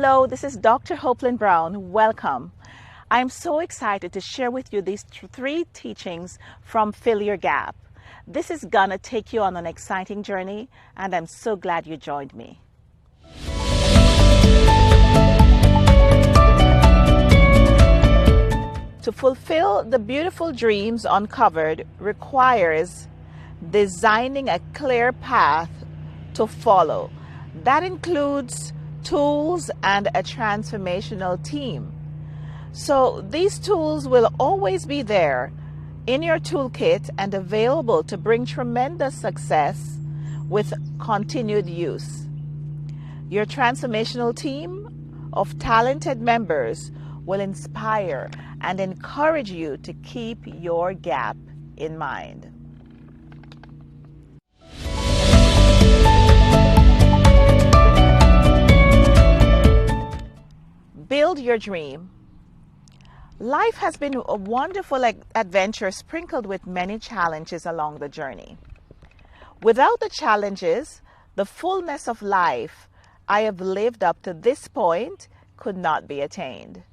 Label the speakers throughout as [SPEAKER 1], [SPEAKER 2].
[SPEAKER 1] Hello, this is Dr. Hopelyn Brown. Welcome. I'm so excited to share with you these three teachings from Fill Your Gap. This is gonna take you on an exciting journey, and I'm so glad you joined me. To fulfill the beautiful dreams uncovered requires designing a clear path to follow. That includes tools and a transformational team. So these tools will always be there in your toolkit and available to bring tremendous success with continued use. Your transformational team of talented members will inspire and encourage you to keep your gap in mind. Build your dream. Life has been a wonderful adventure sprinkled with many challenges along the journey. Without the challenges, the fullness of life I have lived up to this point could not be attained.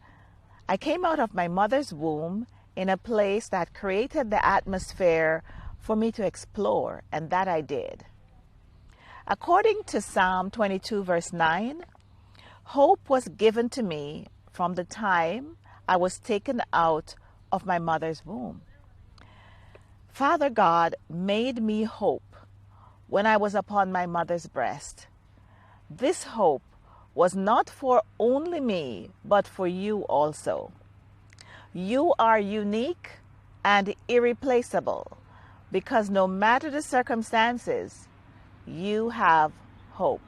[SPEAKER 1] I came out of my mother's womb in a place that created the atmosphere for me to explore, and that I did. According to Psalm 22, verse 9, hope was given to me from the time I was taken out of my mother's womb. Father God made me hope when I was upon my mother's breast. This hope was not for only me, but for you also. You are unique and irreplaceable because no matter the circumstances, you have hope.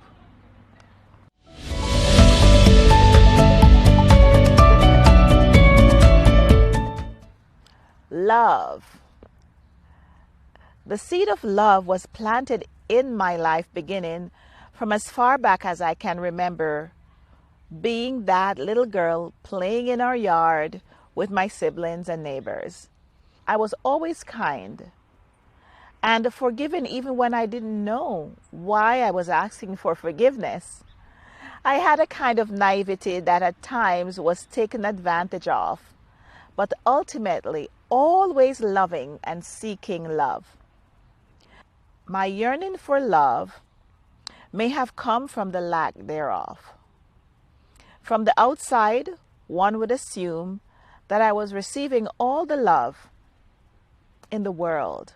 [SPEAKER 1] Love. The seed of love was planted in my life beginning from as far back as I can remember, being that little girl playing in our yard with my siblings and neighbors. I was always kind and forgiving even when I didn't know why I was asking for forgiveness. I had a kind of naivety that at times was taken advantage of, but ultimately always loving and seeking love. My yearning for love may have come from the lack thereof. From the outside, one would assume that I was receiving all the love in the world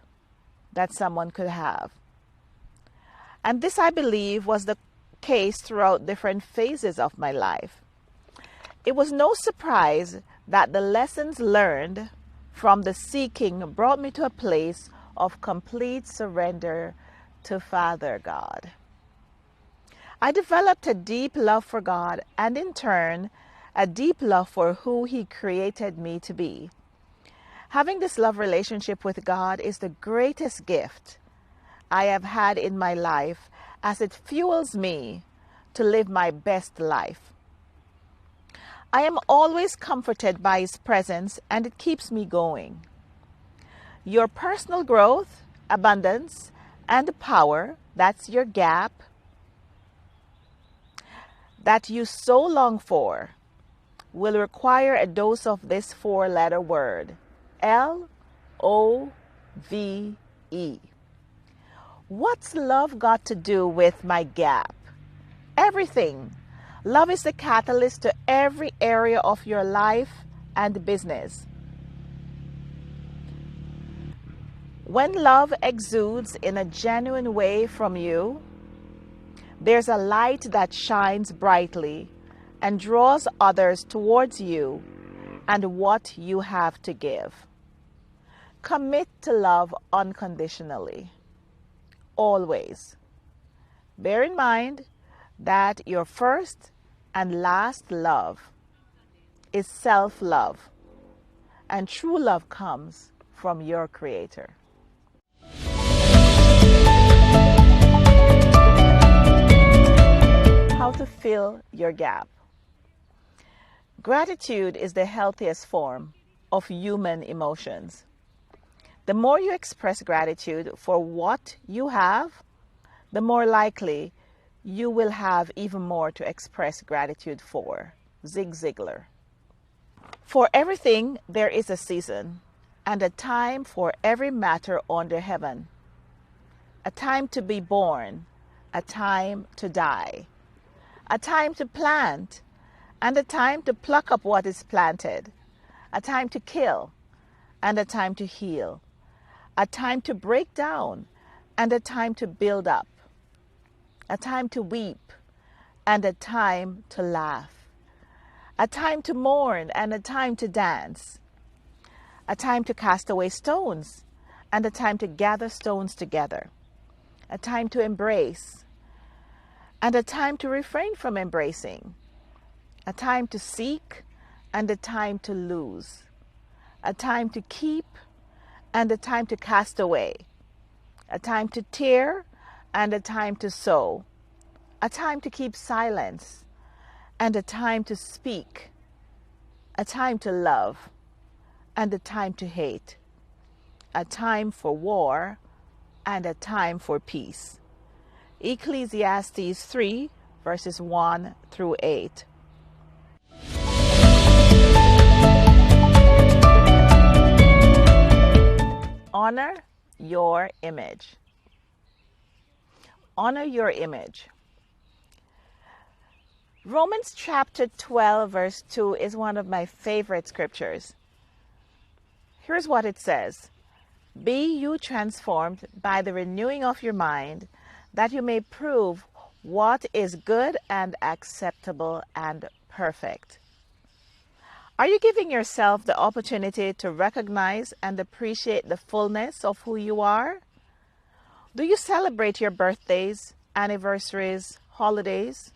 [SPEAKER 1] that someone could have. And this, I believe, was the case throughout different phases of my life. It was no surprise that the lessons learned from the seeking brought me to a place of complete surrender to Father God. I developed a deep love for God and in turn, a deep love for who He created me to be. Having this love relationship with God is the greatest gift I have had in my life as it fuels me to live my best life. I am always comforted by His presence and it keeps me going. Your personal growth, abundance, and power, that's your gap, that you so long for, will require a dose of this four-letter word, L-O-V-E. What's love got to do with my gap? Everything. Love is the catalyst to every area of your life and business. When love exudes in a genuine way from you, there's a light that shines brightly and draws others towards you and what you have to give. Commit to love unconditionally. Always. Bear in mind that your first and last love is self-love, and true love comes from your Creator. How to fill your gap. Gratitude is the healthiest form of human emotions. The more you express gratitude for what you have, the more likely you will have even more to express gratitude for. Zig Ziglar. For everything there is a season, and a time for every matter under heaven. A time to be born, a time to die. A time to plant, and a time to pluck up what is planted. A time to kill, and a time to heal. A time to break down, and a time to build up. A time to weep, and a time to laugh. A time to mourn, and a time to dance. A time to cast away stones, and a time to gather stones together. A time to embrace, and a time to refrain from embracing. A time to seek, and a time to lose. A time to keep, and a time to cast away. A time to tear, and a time to sow. A time to keep silence, and a time to speak. A time to love, and a time to hate. A time for war, and a time for peace. Ecclesiastes 3, verses 1 through 8. Honor your image. Honor your image. Romans chapter 12, verse 2 is one of my favorite scriptures. Here's what it says. Be you transformed by the renewing of your mind, that you may prove what is good and acceptable and perfect. Are you giving yourself the opportunity to recognize and appreciate the fullness of who you are? Do you celebrate your birthdays, anniversaries, holidays?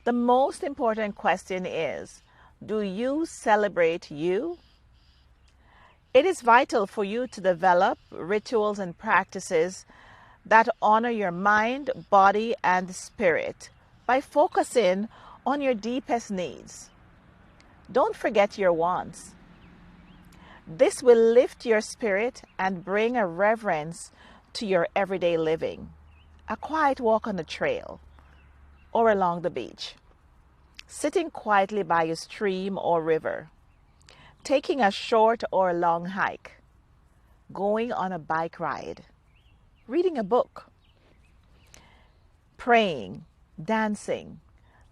[SPEAKER 1] The most important question is, do you celebrate you? It is vital for you to develop rituals and practices that honor your mind, body, and spirit by focusing on your deepest needs. Don't forget your wants. This will lift your spirit and bring a reverence to your everyday living. A quiet walk on the trail or along the beach, sitting quietly by a stream or river, taking a short or long hike, going on a bike ride, reading a book, praying, dancing,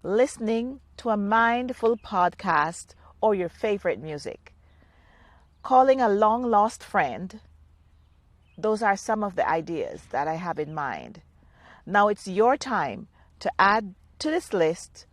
[SPEAKER 1] listening to a mindful podcast or your favorite music, calling a long-lost friend. Those are some of the ideas that I have in mind. Now it's your time to add to this list